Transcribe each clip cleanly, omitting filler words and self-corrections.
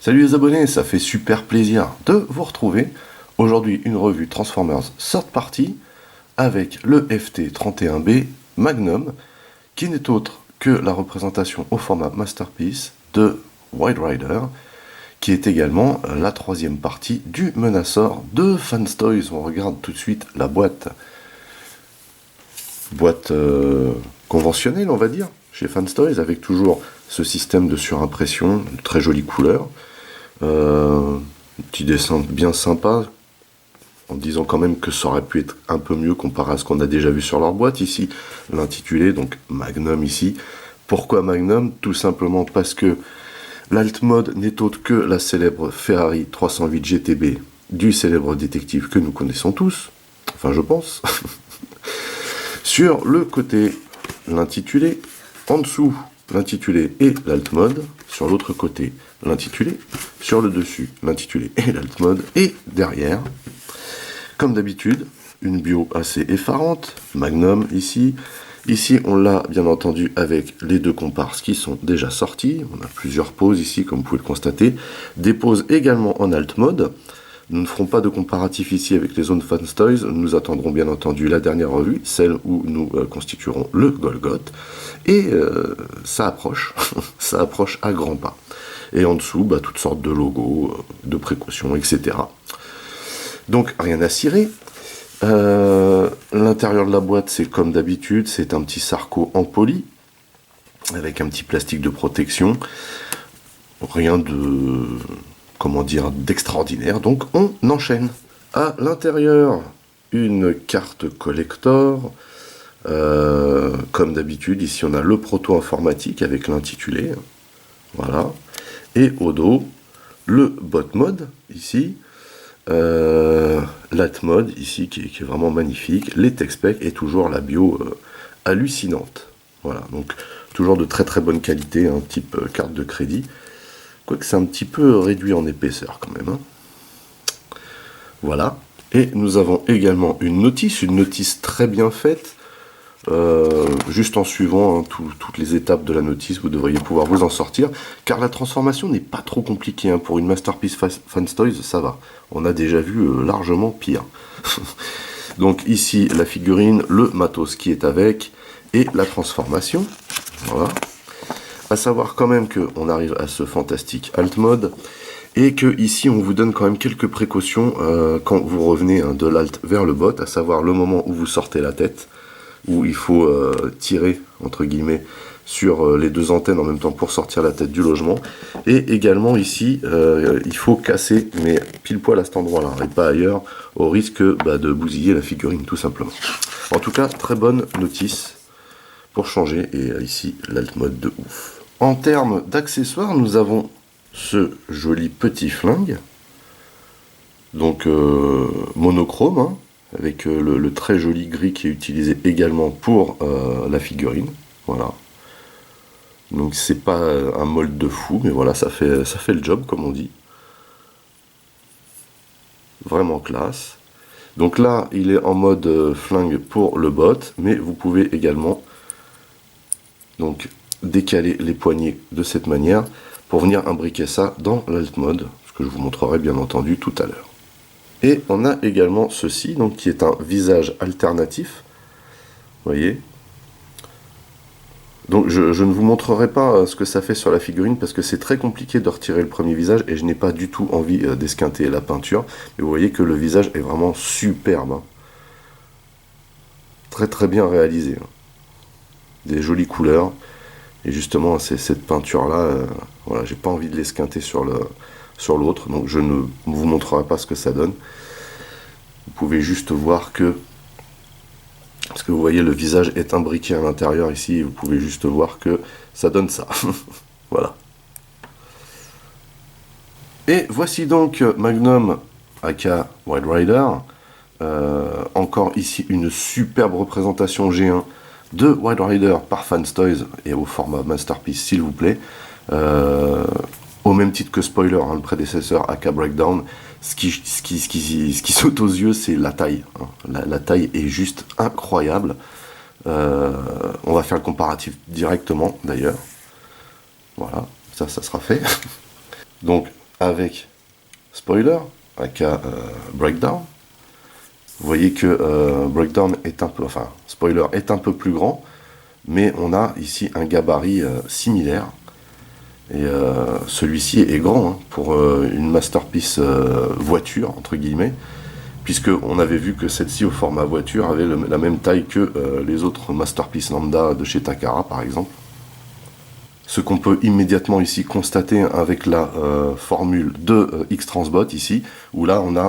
Salut les abonnés, ça fait super plaisir de vous retrouver. Aujourd'hui, une revue Transformers Third Party avec le FT31B Magnum, qui n'est autre que la représentation au format Masterpiece de Wide Rider, qui est également la troisième partie du Menacor de Fanstoys. On regarde tout de suite la boîte. Boîte conventionnelle, on va dire, chez Fanstoys, avec toujours ce système de surimpression, de très jolies couleurs. Petit dessin bien sympa, en disant quand même que ça aurait pu être un peu mieux comparé à ce qu'on a déjà vu sur leur boîte. Ici, l'intitulé, donc Magnum ici. Pourquoi Magnum? Tout simplement parce que l'Altmod n'est autre que la célèbre Ferrari 308 GTB du célèbre détective que nous connaissons tous, enfin je pense. Sur le côté, l'intitulé, en dessous, l'intitulé et l'Altmod, sur l'autre côté, l'intitulé, sur le dessus, l'intitulé et l'Altmod, et derrière, comme d'habitude, une bio assez effarante, Magnum ici. Ici, on l'a bien entendu avec les deux comparses qui sont déjà sortis. On a plusieurs poses ici, comme vous pouvez le constater. Des poses également en Altmod. Nous ne ferons pas de comparatif ici avec les zones Fanstoys. Nous attendrons bien entendu la dernière revue, celle où nous constituerons le Golgoth. Et ça approche, ça approche à grands pas. Et en dessous, toutes sortes de logos, de précautions, etc. Donc rien à cirer. L'intérieur de la boîte, c'est comme d'habitude, c'est un petit Sarco en poly, avec un petit plastique de protection. Rien de... comment dire, d'extraordinaire. Donc on enchaîne. À l'intérieur, une carte collector. Comme d'habitude, ici on a le proto informatique avec l'intitulé. Voilà. Et au dos, le bot mode, ici. L'Altmod, ici, qui est vraiment magnifique. Les tech specs et toujours la bio hallucinante. Voilà. Donc toujours de très très bonne qualité, un type carte de crédit. Quoique c'est un petit peu réduit en épaisseur quand même. Voilà. Et nous avons également une notice très bien faite. Juste en suivant toutes les étapes de la notice, vous devriez pouvoir vous en sortir. Car la transformation n'est pas trop compliquée. Pour une Masterpiece Fanstoys, ça va. On a déjà vu largement pire. Donc ici, la figurine, le matos qui est avec, et la transformation. Voilà. À savoir quand même qu'on arrive à ce fantastique Altmod et que ici on vous donne quand même quelques précautions quand vous revenez de l'Alt vers le bot, à savoir le moment où vous sortez la tête, où il faut tirer entre guillemets sur les deux antennes en même temps pour sortir la tête du logement, et également ici il faut casser, mais pile poil à cet endroit là et pas ailleurs, au risque de bousiller la figurine tout simplement. En tout cas, très bonne notice pour changer, et ici l'Altmod de ouf. En termes d'accessoires, nous avons ce joli petit flingue, donc monochrome, avec le très joli gris qui est utilisé également pour la figurine. Voilà. Donc c'est pas un mold de fou, mais voilà, ça fait le job comme on dit. Vraiment classe. Donc là, il est en mode flingue pour le bot, mais vous pouvez également donc décaler les poignées de cette manière pour venir imbriquer ça dans l'Altmod, ce que je vous montrerai bien entendu tout à l'heure. Et on a également ceci, donc qui est un visage alternatif, vous voyez. Donc je ne vous montrerai pas ce que ça fait sur la figurine parce que c'est très compliqué de retirer le premier visage et je n'ai pas du tout envie d'esquinter la peinture, mais vous voyez que le visage est vraiment superbe, très très bien réalisé, des jolies couleurs. Et justement, c'est cette peinture-là, voilà, j'ai pas envie de l'esquinter sur l'autre, donc je ne vous montrerai pas ce que ça donne. Vous pouvez juste voir que, parce que vous voyez, le visage est imbriqué à l'intérieur ici, et vous pouvez juste voir que ça donne ça. Voilà. Et voici donc Magnum aka Wide Rider. Encore ici une superbe représentation G1 de Wide Rider par Fanstoys et au format Masterpiece s'il vous plaît. Au même titre que Spoiler, le prédécesseur aka Breakdown, ce qui saute aux yeux, c'est la taille. La taille est juste incroyable. On va faire le comparatif directement d'ailleurs. Voilà, ça sera fait. Donc avec spoiler, aka breakdown. Vous voyez que breakdown est un peu, enfin spoiler est un peu plus grand, mais on a ici un gabarit similaire. Et celui-ci est grand hein, pour une masterpiece voiture, entre guillemets, puisque on avait vu que celle-ci au format voiture avait la même taille que les autres masterpiece lambda de chez Takara, par exemple. Ce qu'on peut immédiatement ici constater avec la formule de X-Transbot ici, où là on a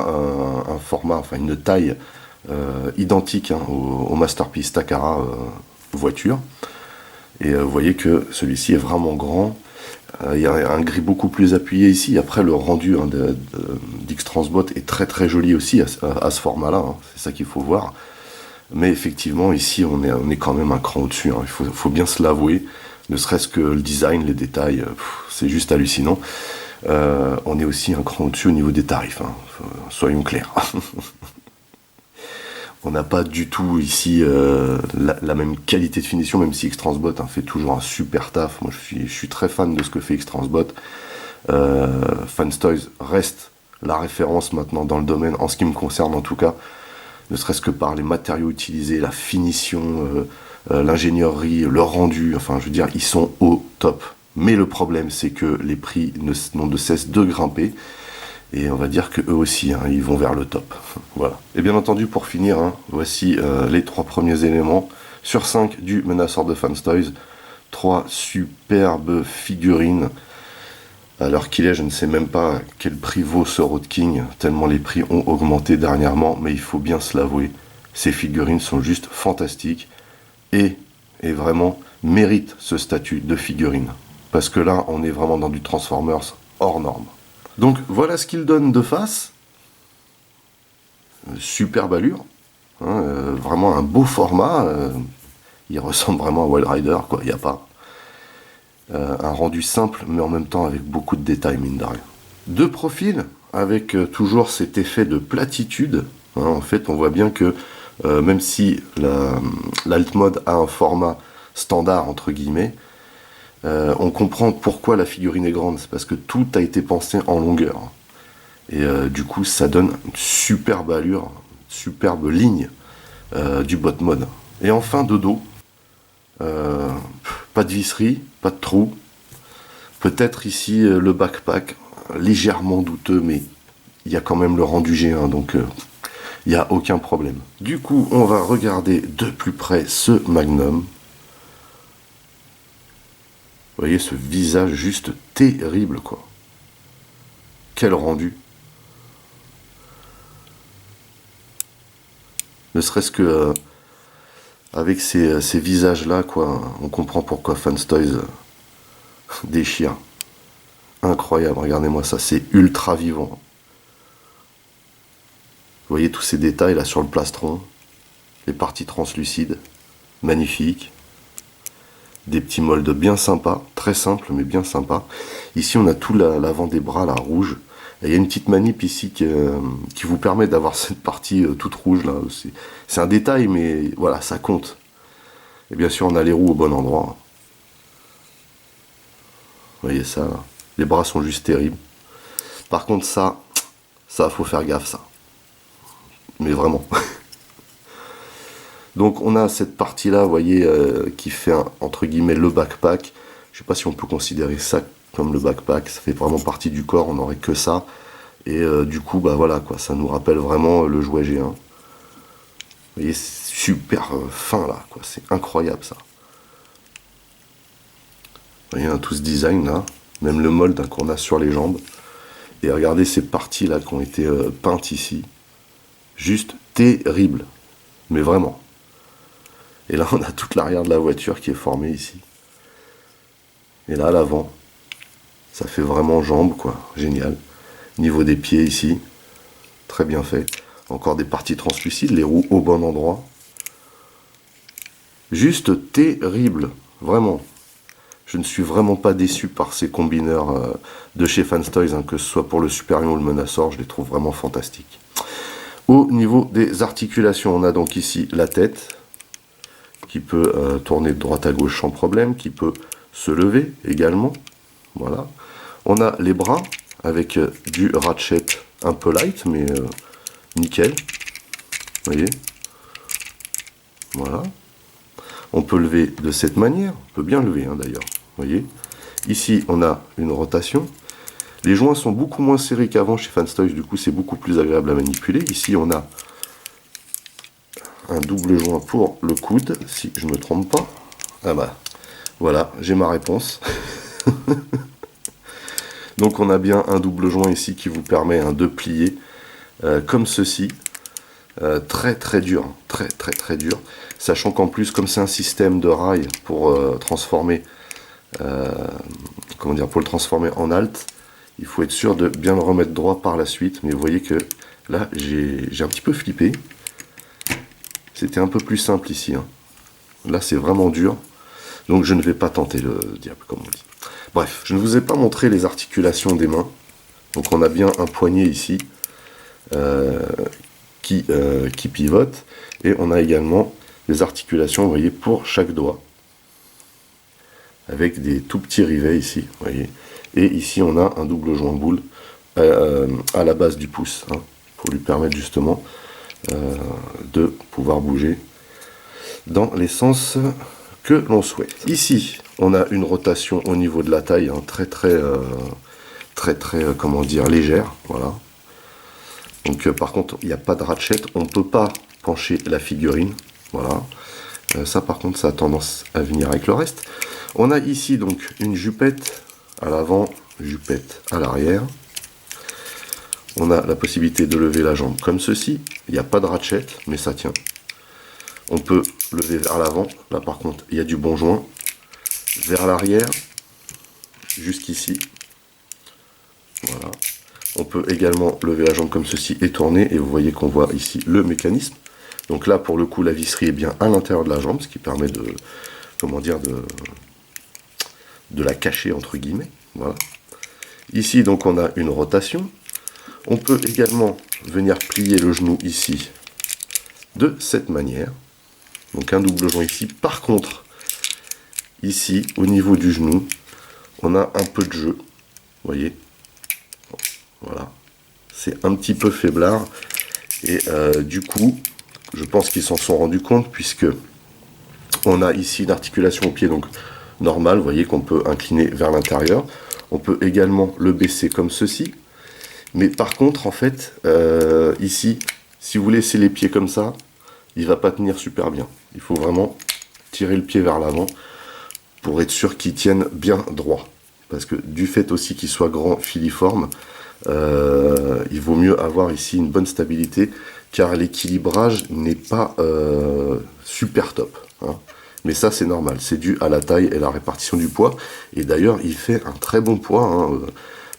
un format, enfin une taille identique hein, au masterpiece Takara voiture. Et vous voyez que celui-ci est vraiment grand. Il y a un gris beaucoup plus appuyé ici. Après, le rendu hein, d'X-Transbot est très très joli aussi à ce format-là. Hein. C'est ça qu'il faut voir. Mais effectivement, ici, on est quand même un cran au-dessus. Hein. Il faut bien se l'avouer. Ne serait-ce que le design, les détails, c'est juste hallucinant. On est aussi un cran au-dessus au niveau des tarifs. Hein. Soyons clairs. On n'a pas du tout ici la même qualité de finition, même si X-Transbot hein, fait toujours un super taf. Moi, je suis très fan de ce que fait X-Transbot. Fanstoys reste la référence maintenant dans le domaine, en ce qui me concerne en tout cas, ne serait-ce que par les matériaux utilisés, la finition, l'ingénierie, le rendu. Enfin, je veux dire, ils sont au top. Mais le problème, c'est que les prix n'ont de cesse de grimper. Et on va dire que eux aussi, hein, ils vont vers le top. Voilà. Et bien entendu, pour finir, hein, voici les 3 premiers éléments sur 5 du Menaçor de Fanstoys. 3 superbes figurines. À l'heure qu'il est, je ne sais même pas quel prix vaut ce Road King, tellement les prix ont augmenté dernièrement, mais il faut bien se l'avouer, ces figurines sont juste fantastiques et vraiment méritent ce statut de figurine. Parce que là, on est vraiment dans du Transformers hors norme. Donc voilà ce qu'il donne de face. Superbe allure. Hein, vraiment un beau format. Il ressemble vraiment à Wild Rider, quoi. Il n'y a pas. Un rendu simple, mais en même temps avec beaucoup de détails, mine de rien. De profil, avec toujours cet effet de platitude. Hein, en fait, on voit bien que même si l'alt mode a un format standard, entre guillemets, on comprend pourquoi la figurine est grande, c'est parce que tout a été pensé en longueur. Et du coup, ça donne une superbe allure, une superbe ligne du bot mode. Et enfin, de dos, pas de visserie, pas de trou. Peut-être ici le backpack, légèrement douteux, mais il y a quand même le rendu G1, donc il n'y a aucun problème. Du coup, on va regarder de plus près ce Magnum. Vous voyez ce visage juste terrible, quoi. Quel rendu. Ne serait-ce que avec ces visages-là, quoi, on comprend pourquoi Fanstoys déchire. Incroyable, regardez-moi ça, c'est ultra vivant. Vous voyez tous ces détails là sur le plastron, les parties translucides, magnifiques. Des petits moldes bien sympas, très simples mais bien sympas. Ici on a tout l'avant des bras là, rouge. Et il y a une petite manip ici qui vous permet d'avoir cette partie toute rouge là. C'est un détail mais voilà, ça compte. Et bien sûr on a les roues au bon endroit. Vous voyez ça là. Les bras sont juste terribles. Par contre ça faut faire gaffe ça. Mais vraiment. Donc on a cette partie-là, vous voyez, qui fait, entre guillemets, le backpack. Je ne sais pas si on peut considérer ça comme le backpack. Ça fait vraiment partie du corps, on n'aurait que ça. Et du coup, bah voilà, quoi, ça nous rappelle vraiment le jouet G1. Vous voyez, c'est super fin, là, quoi. C'est incroyable, ça. Vous voyez, hein, tout ce design, là. Même le mold hein, qu'on a sur les jambes. Et regardez ces parties-là qui ont été peintes ici. Juste terrible. Mais vraiment. Et là, on a toute l'arrière de la voiture qui est formée ici. Et là, à l'avant, ça fait vraiment jambe, quoi. Génial. Niveau des pieds ici, très bien fait. Encore des parties translucides, les roues au bon endroit. Juste terrible, vraiment. Je ne suis vraiment pas déçu par ces combineurs de chez Fanstoys, hein, que ce soit pour le Superion ou le Menaçor, je les trouve vraiment fantastiques. Au niveau des articulations, on a donc ici la tête, qui peut tourner de droite à gauche sans problème, qui peut se lever également. Voilà. On a les bras avec du ratchet un peu light, mais nickel. Vous voyez, voilà. On peut lever de cette manière, on peut bien lever hein, d'ailleurs. Vous voyez, ici on a une rotation. Les joints sont beaucoup moins serrés qu'avant chez Fanstoys, du coup c'est beaucoup plus agréable à manipuler. Ici on a un double joint pour le coude, si je ne me trompe pas. Ah bah, voilà, j'ai ma réponse. Donc on a bien un double joint ici qui vous permet hein, de plier comme ceci. Très très dur, très dur. Sachant qu'en plus, comme c'est un système de rail pour transformer, comment dire, pour le transformer en alt, il faut être sûr de bien le remettre droit par la suite. Mais vous voyez que là, j'ai un petit peu flippé. C'était un peu plus simple ici. Hein. Là, c'est vraiment dur. Donc, je ne vais pas tenter le diable, comme on dit. Bref, je ne vous ai pas montré les articulations des mains. Donc, on a bien un poignet ici qui pivote. Et on a également des articulations, vous voyez, pour chaque doigt. Avec des tout petits rivets ici, vous voyez. Et ici, on a un double joint boule à la base du pouce. Hein, pour lui permettre justement de pouvoir bouger dans les sens que l'on souhaite. Ici, on a une rotation au niveau de la taille, hein, très comment dire, légère, voilà. Donc par contre, il n'y a pas de ratchet, on ne peut pas pencher la figurine, voilà. Ça par contre, ça a tendance à venir avec le reste. On a ici donc une jupette à l'avant, jupette à l'arrière. On a la possibilité de lever la jambe comme ceci. Il n'y a pas de ratchet, mais ça tient. On peut lever vers l'avant. Là, par contre, il y a du bon joint. Vers l'arrière, jusqu'ici. Voilà. On peut également lever la jambe comme ceci et tourner. Et vous voyez qu'on voit ici le mécanisme. Donc là, pour le coup, la visserie est bien à l'intérieur de la jambe, ce qui permet de, comment dire, de la cacher, entre guillemets. Voilà. Ici, donc, on a une rotation. On peut également venir plier le genou ici de cette manière. Donc un double joint ici. Par contre, ici, au niveau du genou, on a un peu de jeu. Vous voyez, voilà. C'est un petit peu faiblard. Et du coup, je pense qu'ils s'en sont rendus compte puisque on a ici une articulation au pied donc normale. Vous voyez qu'on peut incliner vers l'intérieur. On peut également le baisser comme ceci. Mais par contre, en fait, ici, si vous laissez les pieds comme ça, il ne va pas tenir super bien. Il faut vraiment tirer le pied vers l'avant pour être sûr qu'il tienne bien droit. Parce que du fait aussi qu'il soit grand, filiforme, il vaut mieux avoir ici une bonne stabilité, car l'équilibrage n'est pas super top. Hein. Mais ça, c'est normal. C'est dû à la taille et la répartition du poids. Et d'ailleurs, il fait un très bon poids. Hein.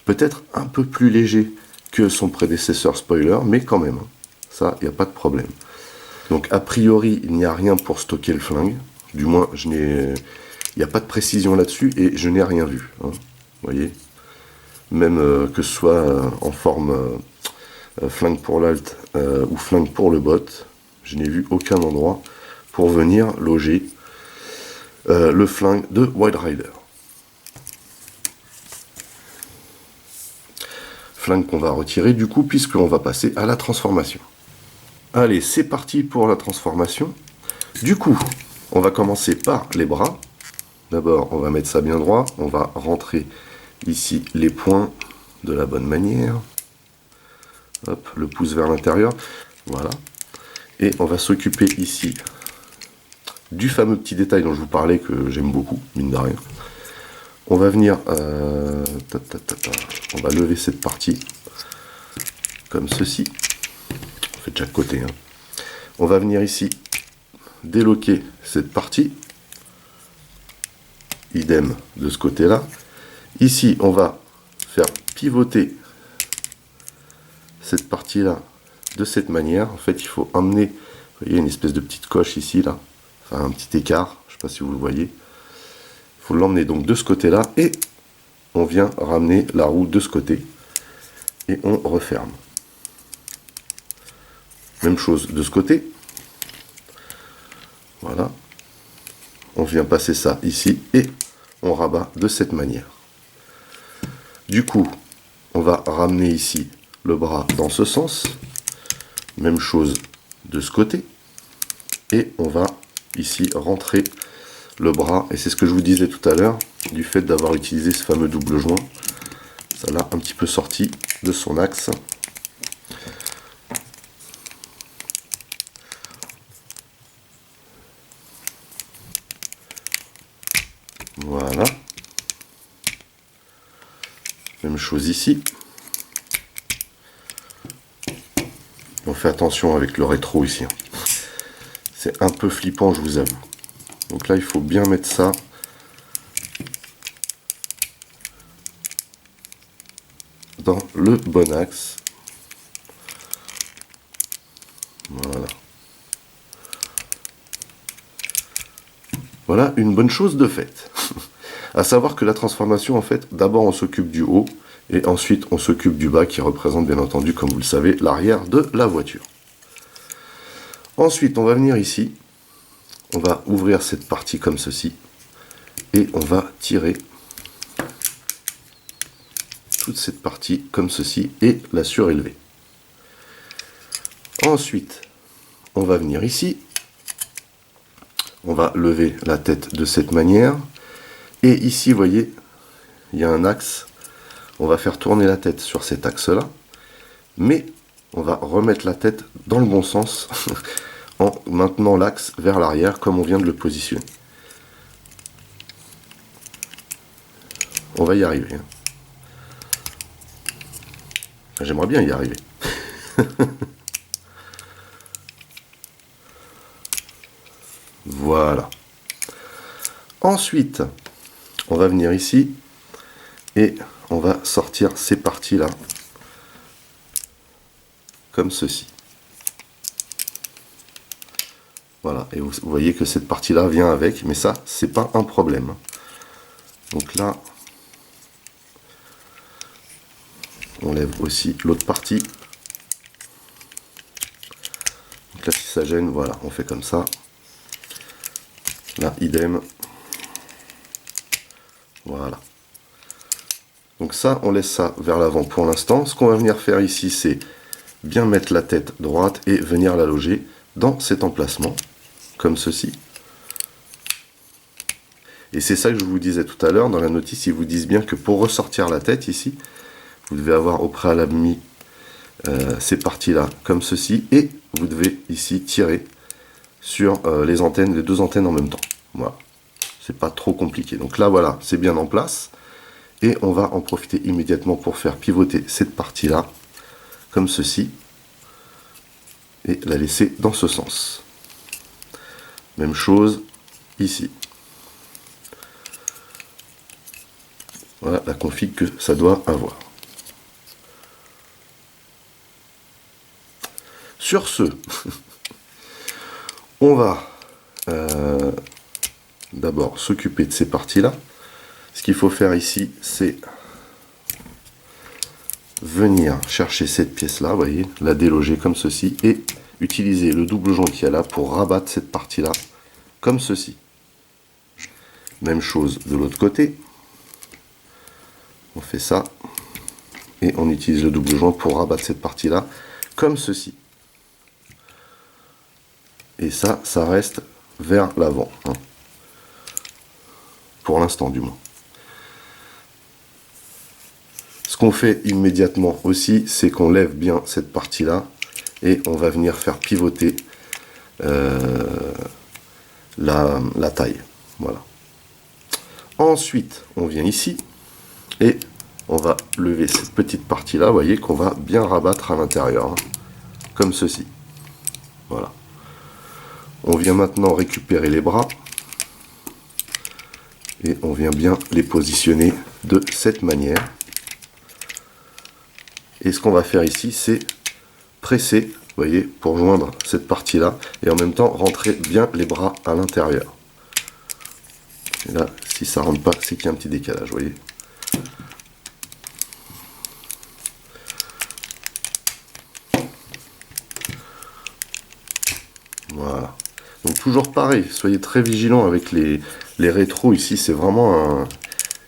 Peut-être un peu plus léger que son prédécesseur spoiler, mais quand même, ça, il n'y a pas de problème. Donc, a priori, il n'y a rien pour stocker le flingue. Du moins, il n'y a pas de précision là-dessus et je n'ai rien vu. Hein. Vous voyez, même que ce soit en forme flingue pour l'alt ou flingue pour le bot, je n'ai vu aucun endroit pour venir loger le flingue de Wild Rider. Flingue qu'on va retirer du coup puisqu'on va passer à la transformation. Allez, c'est parti pour la transformation. Du coup, on va commencer par les bras. D'abord, on va mettre ça bien droit. On va rentrer ici les points de la bonne manière. Hop, le pouce vers l'intérieur. Voilà. Et on va s'occuper ici du fameux petit détail dont je vous parlais que j'aime beaucoup, mine de rien. On va venir, on va lever cette partie comme ceci. On fait de chaque côté. Hein. On va venir ici déloquer cette partie. Idem de ce côté-là. Ici, on va faire pivoter cette partie-là de cette manière. En fait, il faut emmener, vous voyez, une espèce de petite coche ici, là. Enfin, un petit écart. Je ne sais pas si vous le voyez. Il faut l'emmener donc de ce côté-là et on vient ramener la roue de ce côté et on referme. Même chose de ce côté. Voilà. On vient passer ça ici et on rabat de cette manière. Du coup, on va ramener ici le bras dans ce sens. Même chose de ce côté. Et on va ici rentrer le bras. Et c'est ce que je vous disais tout à l'heure, du fait d'avoir utilisé ce fameux double joint. Ça l'a un petit peu sorti de son axe. Voilà. Même chose ici. On fait attention avec le rétro ici. C'est un peu flippant, je vous avoue. Donc là, il faut bien mettre ça dans le bon axe. Voilà. Voilà une bonne chose de faite. À savoir que la transformation, en fait, d'abord on s'occupe du haut et ensuite on s'occupe du bas qui représente bien entendu, comme vous le savez, l'arrière de la voiture. Ensuite, on va venir ici, on va ouvrir cette partie comme ceci et on va tirer toute cette partie comme ceci et la surélever. Ensuite, on va venir ici, on va lever la tête de cette manière. Et ici, vous voyez, il y a un axe. On va faire tourner la tête sur cet axe-là. Mais on va remettre la tête dans le bon sens en maintenant l'axe vers l'arrière comme on vient de le positionner. On va y arriver. Enfin, j'aimerais bien y arriver. Voilà. Ensuite, on va venir ici et on va sortir ces parties-là comme ceci. Voilà, et vous voyez que cette partie-là vient avec, mais ça, c'est pas un problème. Donc là, on lève aussi l'autre partie. Donc là, si ça gêne, voilà, on fait comme ça. Là, idem. Voilà. Donc ça, on laisse ça vers l'avant pour l'instant. Ce qu'on va venir faire ici, c'est bien mettre la tête droite et venir la loger dans cet emplacement, comme ceci. Et c'est ça que je vous disais tout à l'heure, dans la notice, ils vous disent bien que pour ressortir la tête ici, vous devez avoir au préalable mis ces parties-là comme ceci, et vous devez ici tirer sur les antennes, les deux antennes en même temps. Voilà. C'est pas trop compliqué. Donc là, voilà, c'est bien en place. Et on va en profiter immédiatement pour faire pivoter cette partie-là, comme ceci, et la laisser dans ce sens. Même chose ici. Voilà la config que ça doit avoir. Sur ce, on va d'abord s'occuper de ces parties-là. Ce qu'il faut faire ici, c'est venir chercher cette pièce-là, vous voyez, la déloger comme ceci, et utiliser le double joint qu'il y a là pour rabattre cette partie-là, comme ceci. Même chose de l'autre côté. On fait ça, et on utilise le double joint pour rabattre cette partie-là, comme ceci. Et ça, ça reste vers l'avant, hein. Pour l'instant du moins. Ce qu'on fait immédiatement aussi, c'est qu'on lève bien cette partie-là et on va venir faire pivoter la taille. Voilà. Ensuite, on vient ici et on va lever cette petite partie-là, vous voyez, qu'on va bien rabattre à l'intérieur, hein, comme ceci. Voilà. On vient maintenant récupérer les bras et on vient bien les positionner de cette manière. Et ce qu'on va faire ici, c'est presser, vous voyez, pour joindre cette partie-là, et en même temps rentrer bien les bras à l'intérieur. Et là, si ça rentre pas, c'est qu'il y a un petit décalage, vous voyez. Voilà. Donc toujours pareil, soyez très vigilants avec les rétros ici, c'est vraiment un...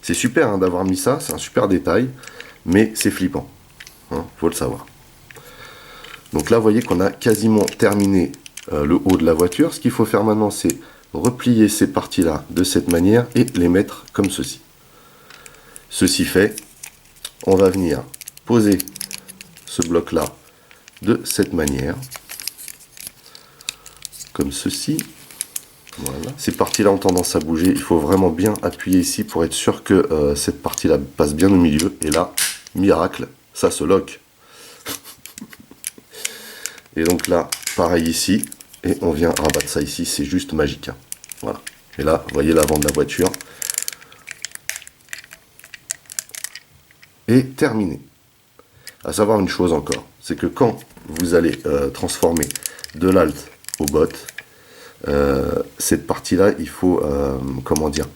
C'est super hein, d'avoir mis ça, c'est un super détail. mais c'est flippant, hein, faut le savoir. Donc là, vous voyez qu'on a quasiment terminé le haut de la voiture. Ce qu'il faut faire maintenant, c'est replier ces parties-là de cette manière et les mettre comme ceci. Ceci fait, on va venir poser ce bloc-là de cette manière, comme ceci. Voilà. Ces parties-là ont tendance à bouger. Il faut vraiment bien appuyer ici pour être sûr que cette partie-là passe bien au milieu. Et là, miracle, ça se lock. Et donc là, pareil ici, et on vient rabattre ça ici, c'est juste magique. Hein. Voilà. Et là, vous voyez l'avant de la voiture. Et terminé. À savoir une chose encore, c'est que quand vous allez transformer de l'alt au bot, cette partie-là, il faut, comment dire,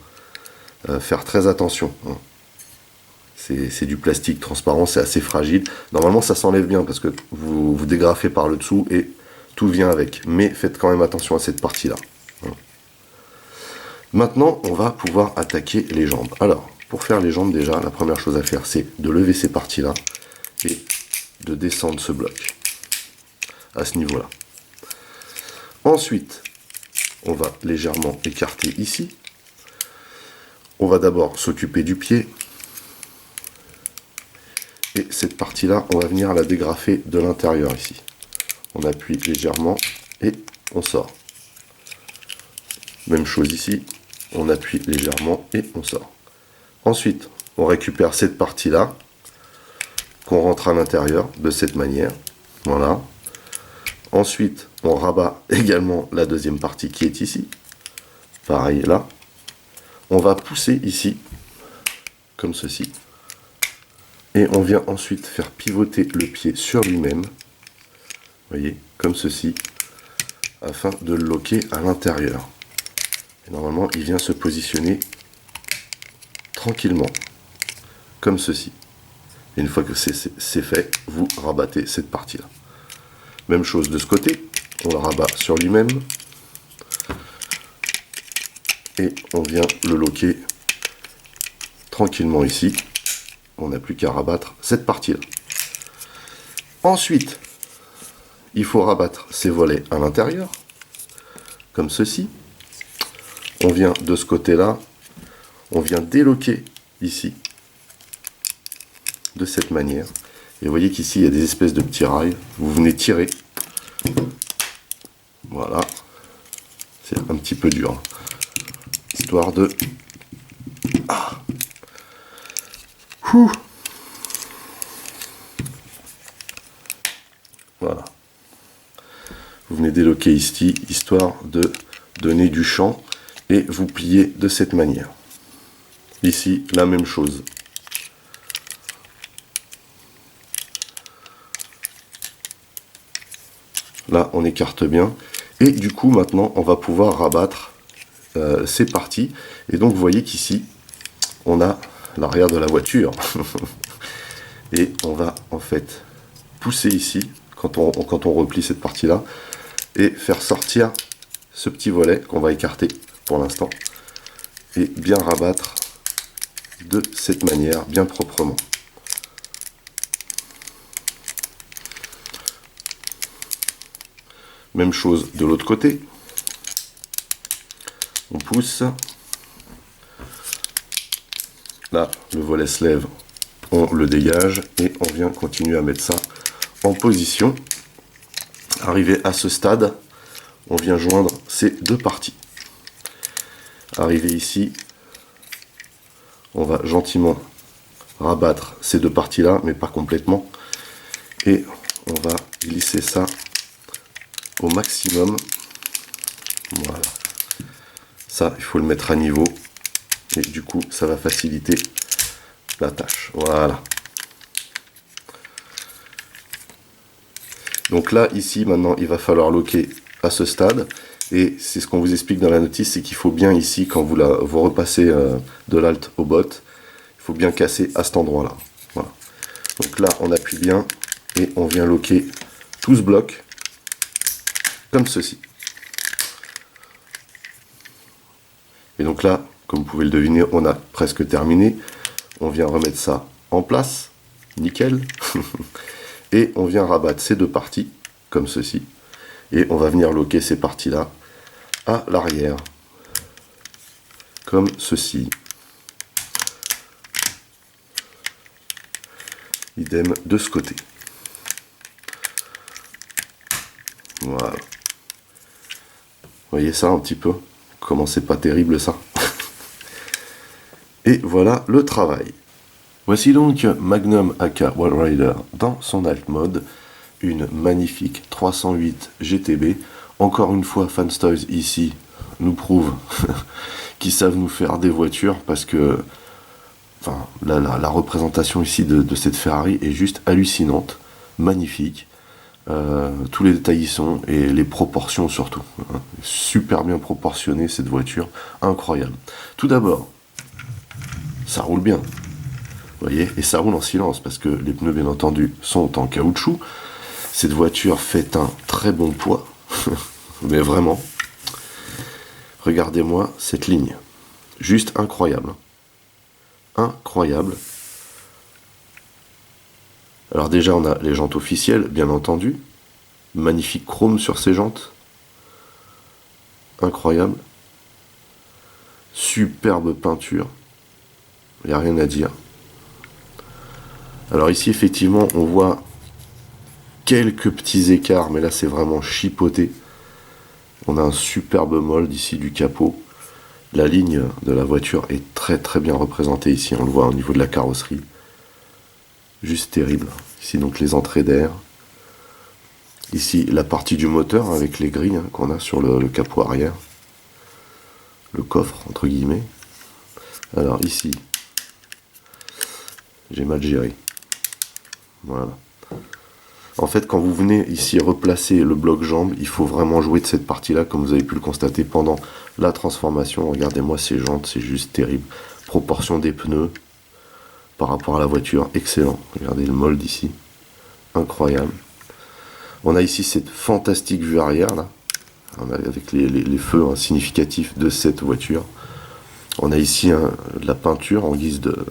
faire très attention. Hein. C'est du plastique transparent, c'est assez fragile. Normalement, ça s'enlève bien parce que vous dégrafez par le dessous et tout vient avec. Mais faites quand même attention à cette partie-là. Maintenant, on va pouvoir attaquer les jambes. Alors, pour faire les jambes, déjà, la première chose à faire, c'est de lever ces parties-là et de descendre ce bloc à ce niveau-là. Ensuite, on va légèrement écarter ici. On va d'abord s'occuper du pied. Et cette partie-là, on va venir la dégrafer de l'intérieur ici. On appuie légèrement et on sort. Même chose ici, on appuie légèrement et on sort. Ensuite, on récupère cette partie-là, qu'on rentre à l'intérieur de cette manière. Voilà. Ensuite, on rabat également la deuxième partie qui est ici. Pareil là. On va pousser ici, comme ceci. Et on vient ensuite faire pivoter le pied sur lui-même. Vous voyez, comme ceci, afin de le loquer à l'intérieur. Et normalement, il vient se positionner tranquillement, comme ceci. Et une fois que c'est fait, vous rabattez cette partie-là. Même chose de ce côté, on le rabat sur lui-même. Et on vient le loquer tranquillement ici. On n'a plus qu'à rabattre cette partie-là. Ensuite, il faut rabattre ces volets à l'intérieur, comme ceci. On vient de ce côté-là, on vient déloquer ici, de cette manière. Et vous voyez qu'ici, il y a des espèces de petits rails. Vous venez tirer. Voilà. C'est un petit peu dur. Hein. Histoire de... Ah. Ouh. Voilà. Vous venez déloquer ici, histoire de donner du champ, et vous pliez de cette manière. Ici, la même chose. Là, on écarte bien. Et du coup, maintenant, on va pouvoir rabattre ces parties. Et donc, vous voyez qu'ici, on a l'arrière de la voiture. Et on va, en fait, pousser ici, quand on replie cette partie-là, et faire sortir ce petit volet qu'on va écarter pour l'instant. Et bien rabattre de cette manière, bien proprement. Même chose de l'autre côté. On pousse. Là, le volet se lève, on le dégage et on vient continuer à mettre ça en position. Arrivé à ce stade, on vient joindre ces deux parties. Arrivé ici, on va gentiment rabattre ces deux parties-là, mais pas complètement. Et on va glisser ça au maximum. Voilà. Ça, il faut le mettre à niveau. Et du coup, ça va faciliter la tâche. Voilà. Donc là, ici, maintenant, il va falloir loquer à ce stade. Et c'est ce qu'on vous explique dans la notice, c'est qu'il faut bien ici, quand vous repassez de l'alt au bot, il faut bien casser à cet endroit-là. Voilà. Donc là, on appuie bien et on vient loquer tout ce bloc comme ceci. Et donc là, comme vous pouvez le deviner, on a presque terminé. On vient remettre ça en place. nickel. Et on vient rabattre ces deux parties, comme ceci. Et on va venir loquer ces parties-là à l'arrière, comme ceci. Idem de ce côté. Voilà. Vous voyez ça un petit peu? Comment c'est pas terrible ça? Et voilà le travail. Voici donc Magnum AK Walrider dans son alt mode. Une magnifique 308 GTB. Encore une fois, Fanstoys ici nous prouve qu'ils savent nous faire des voitures parce que enfin, la représentation ici de cette Ferrari est juste hallucinante, magnifique. Tous les détails y sont et les proportions surtout. Hein. Super bien proportionnée cette voiture, incroyable. Tout d'abord, ça roule bien. Vous voyez, et ça roule en silence parce que les pneus bien entendu sont en caoutchouc. Cette voiture fait un très bon poids, mais vraiment. Regardez-moi cette ligne, juste incroyable. Incroyable. Alors déjà on a les jantes officielles, bien entendu. Magnifique chrome sur ces jantes. Incroyable. Superbe peinture. Il n'y a rien à dire. Alors ici effectivement on voit quelques petits écarts, mais là c'est vraiment chipoté. On a un superbe mold ici du capot. La ligne de la voiture est très très bien représentée ici, on le voit au niveau de la carrosserie. Juste terrible. Ici donc les entrées d'air. Ici la partie du moteur avec les grilles hein, qu'on a sur le capot arrière. Le coffre entre guillemets. Alors ici, j'ai mal géré. Voilà. En fait, quand vous venez ici replacer le bloc jambe, il faut vraiment jouer de cette partie-là, comme vous avez pu le constater pendant la transformation. Regardez-moi ces jantes, c'est juste terrible. Proportion des pneus par rapport à la voiture, excellent. Regardez le mold ici, incroyable. On a ici cette fantastique vue arrière, là, avec les feux hein, significatifs de cette voiture. On a ici hein, de la peinture en guise de,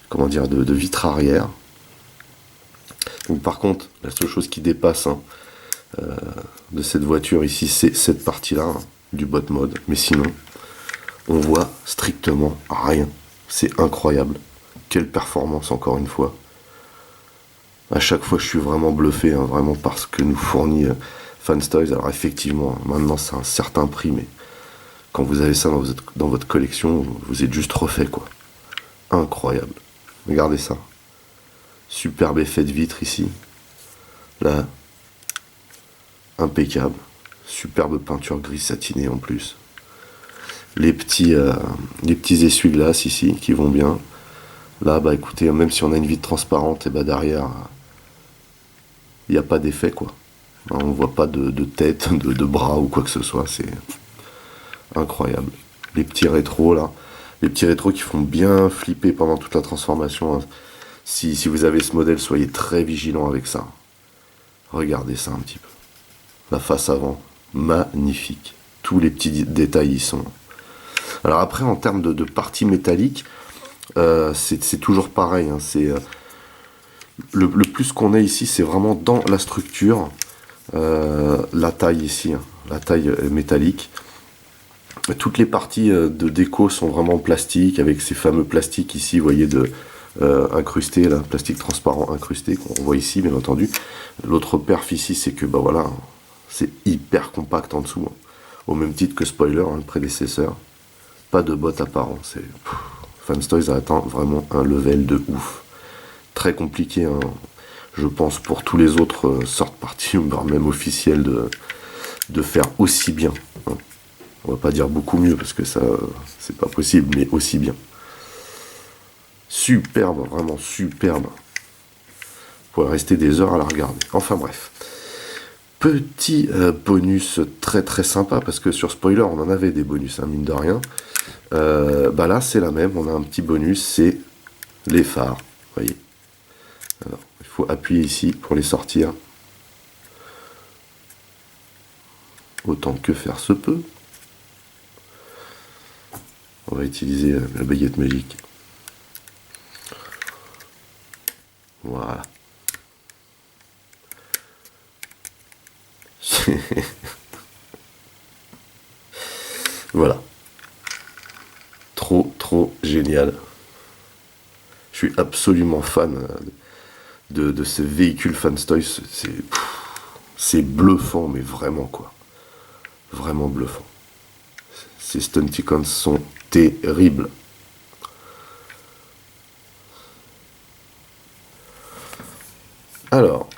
comment dire, de vitre arrière. Donc, par contre, la seule chose qui dépasse hein, de cette voiture ici, c'est cette partie-là hein, du bot mode. Mais sinon, on voit strictement rien. C'est incroyable. Quelle performance encore une fois. À chaque fois, je suis vraiment bluffé, hein, vraiment par ce que nous fournit Fanstoys. Alors effectivement, maintenant c'est un certain prix, mais quand vous avez ça dans votre collection, vous êtes juste refait quoi. Incroyable. Regardez ça. Superbe effet de vitre ici. Là, impeccable. Superbe peinture gris satiné en plus. Les petits essuie-glaces ici qui vont bien. Là, bah écoutez, même si on a une vitre transparente, et bah derrière, il n'y a pas d'effet quoi. On ne voit pas de tête, de bras ou quoi que ce soit. C'est incroyable. Les petits rétros là. Les petits rétros qui font bien flipper pendant toute la transformation. Hein. Si vous avez ce modèle, soyez très vigilant avec ça. Regardez ça un petit peu. La face avant, magnifique. Tous les petits détails y sont. Alors après, en termes de parties métalliques, c'est toujours pareil. Hein. C'est le plus qu'on a ici, c'est vraiment dans la structure, la taille ici, hein, la taille métallique. Toutes les parties de déco sont vraiment plastiques, avec ces fameux plastiques ici, vous voyez, incrustés, là, plastique transparent incrusté, qu'on voit ici, bien entendu. L'autre perf ici, c'est que, bah voilà, c'est hyper compact en dessous, hein. Au même titre que Spoiler, hein, le prédécesseur. Pas de botte apparent, c'est... Fanstoys a atteint vraiment un level de ouf. Très compliqué, hein, je pense, pour tous les autres sortes parties, voire même officielles, de faire aussi bien. Hein. On va pas dire beaucoup mieux, parce que ça, c'est pas possible, mais aussi bien. Superbe, vraiment superbe. Vous pourrez rester des heures à la regarder. Enfin bref. Petit bonus très très sympa, parce que sur Spoiler, on en avait des bonus, hein, mine de rien. Bah là, c'est la même. On a un petit bonus, c'est les phares. Vous voyez. Alors, il faut appuyer ici pour les sortir. Autant que faire se peut. On va utiliser la baguette magique. Voilà. Voilà. Trop génial. Je suis absolument fan de ces véhicules Fanstoys. C'est bluffant, mais vraiment quoi. Vraiment bluffant. Ces Stunticons sont terribles. Alors,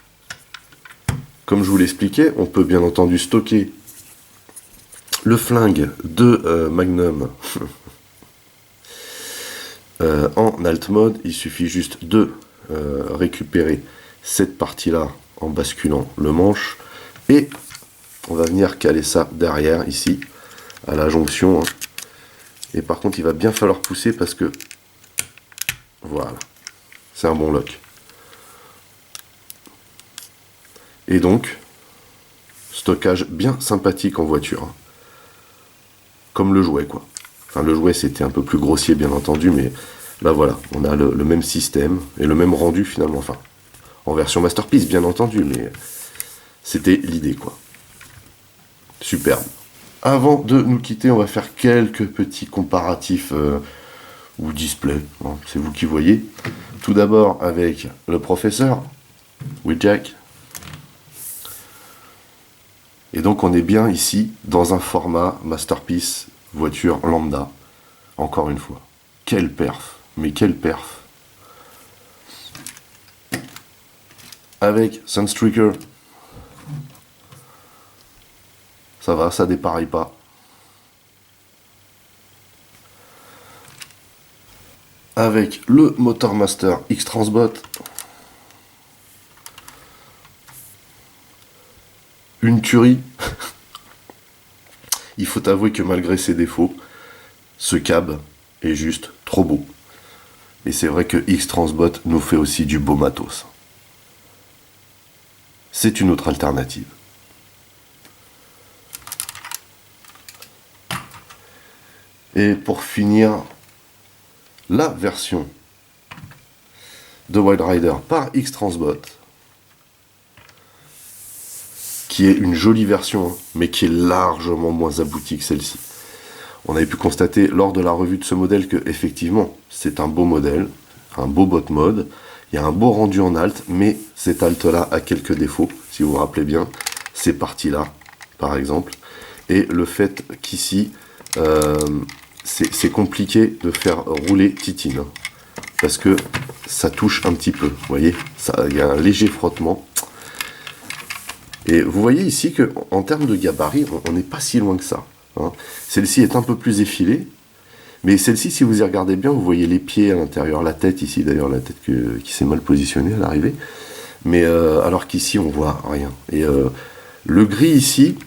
comme je vous l'expliquais, on peut bien entendu stocker le flingue de Magnum en alt mode. Il suffit juste de récupérer cette partie-là en basculant le manche. Et on va venir caler ça derrière, ici, à la jonction. Hein. Et par contre, il va bien falloir pousser parce que... Voilà. C'est un bon lock. Et donc, stockage bien sympathique en voiture. Hein. Comme le jouet, quoi. Enfin, le jouet, c'était un peu plus grossier, bien entendu, mais là, voilà. On a le même système et le même rendu, finalement. Enfin, en version Masterpiece, bien entendu, mais c'était l'idée, quoi. Superbe. Avant de nous quitter, on va faire quelques petits comparatifs ou display, hein, c'est vous qui voyez. Tout d'abord avec le professeur, Wheeljack. Et donc on est bien ici dans un format Masterpiece voiture lambda. Encore une fois. Quelle perf, mais quelle perf. Avec Sunstreaker. Ça va, ça dépareille pas. Avec le Motormaster X-Transbot. Une tuerie. Il faut avouer que malgré ses défauts, ce cab est juste trop beau. Et c'est vrai que X-Transbot nous fait aussi du beau matos. C'est une autre alternative. Et pour finir, la version de Wild Rider par X-Transbot, qui est une jolie version, mais qui est largement moins aboutie que celle-ci. On avait pu constater lors de la revue de ce modèle que, effectivement, c'est un beau modèle, un beau bot mode, il y a un beau rendu en alt, mais cet alt-là a quelques défauts, si vous vous rappelez bien, ces parties-là, par exemple, et le fait qu'ici, c'est compliqué de faire rouler Titine, parce que ça touche un petit peu, vous voyez, il y a un léger frottement. Et vous voyez ici qu'en termes de gabarit, on n'est pas si loin que ça. Hein. Celle-ci est un peu plus effilée, mais celle-ci, si vous y regardez bien, vous voyez les pieds à l'intérieur, la tête ici, d'ailleurs la tête qui s'est mal positionnée à l'arrivée, mais alors qu'ici on voit rien. Et le gris ici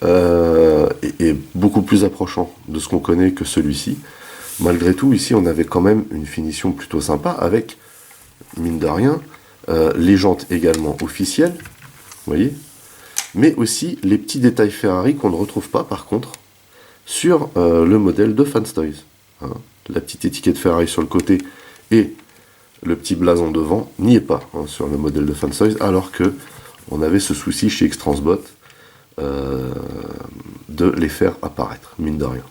est beaucoup plus approchant de ce qu'on connaît que celui-ci. Malgré tout, ici on avait quand même une finition plutôt sympa avec, mine de rien, les jantes également officielles, vous voyez, mais aussi les petits détails Ferrari qu'on ne retrouve pas par contre sur le modèle de Fanstoys. Hein. La petite étiquette Ferrari sur le côté et le petit blason devant n'y est pas hein, sur le modèle de Fanstoys, alors que on avait ce souci chez X-Transbot de les faire apparaître, mine de rien.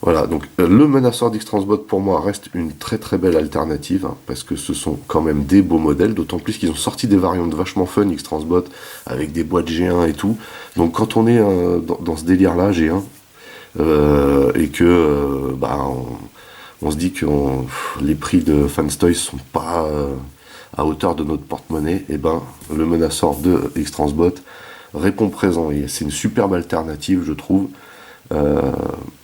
Voilà, donc le Menacer d'X-Transbot pour moi reste une très très belle alternative, hein, parce que ce sont quand même des beaux modèles, d'autant plus qu'ils ont sorti des variantes vachement fun X-Transbot, avec des boîtes G1 et tout. Donc quand on est dans ce délire-là, G1, et que on se dit que les prix de Fanstoys sont pas à hauteur de notre porte-monnaie, et ben le Menacer de X-Transbot répond présent, et c'est une superbe alternative je trouve.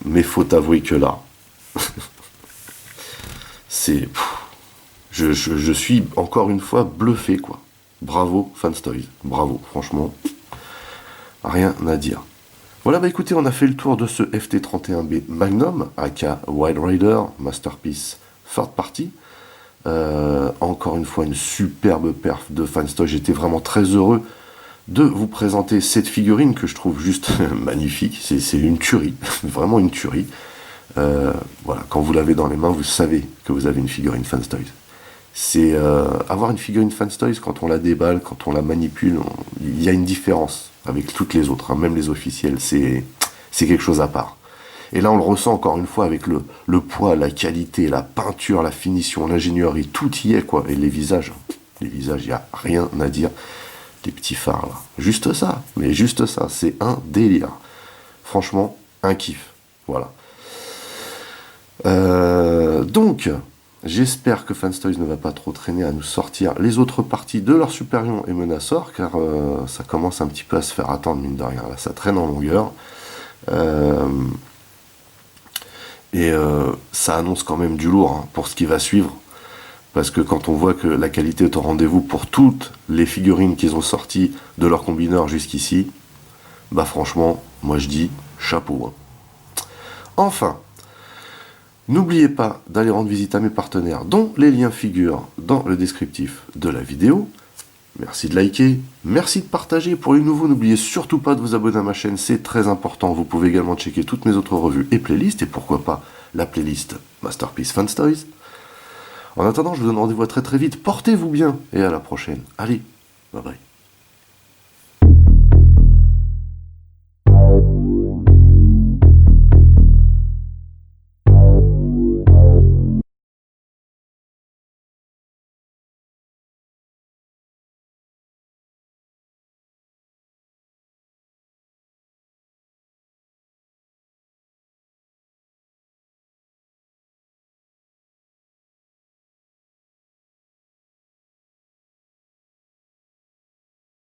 Mais faut avouer que là, c'est, je suis encore une fois bluffé quoi. Bravo Fanstoys, bravo, franchement, rien à dire. Voilà, bah écoutez, on a fait le tour de ce FT31B Magnum, aka Wild Rider Masterpiece Third Party. Encore une fois, une superbe perf de Fanstoys. J'étais vraiment très heureux de vous présenter cette figurine que je trouve juste magnifique. C'est une tuerie, vraiment une tuerie. Voilà, quand vous l'avez dans les mains, vous savez que vous avez une figurine Fanstoys. C'est avoir une figurine Fanstoys, quand on la déballe, quand on la manipule, il y a une différence avec toutes les autres, hein, même les officielles, c'est quelque chose à part. Et là, on le ressent encore une fois avec le poids, la qualité, la peinture, la finition, l'ingénierie, tout y est, quoi. Et les visages, il n'y a rien à dire. Les petits phares, là. Juste ça, mais juste ça, c'est un délire. Franchement, un kiff. Voilà. Donc, j'espère que Fanstoys ne va pas trop traîner à nous sortir les autres parties de leur Superion et Menasor, car ça commence un petit peu à se faire attendre, mine de rien. Là, ça traîne en longueur. Ça annonce quand même du lourd, hein, pour ce qui va suivre. Parce que quand on voit que la qualité est au rendez-vous pour toutes les figurines qu'ils ont sorties de leur combineur jusqu'ici, bah franchement, moi je dis chapeau. Hein. Enfin, n'oubliez pas d'aller rendre visite à mes partenaires, dont les liens figurent dans le descriptif de la vidéo. Merci de liker, merci de partager. Pour les nouveaux, n'oubliez surtout pas de vous abonner à ma chaîne, c'est très important. Vous pouvez également checker toutes mes autres revues et playlists, et pourquoi pas la playlist Masterpiece Fanstoys. En attendant, je vous donne rendez-vous à très très vite. Portez-vous bien et à la prochaine. Allez, bye bye.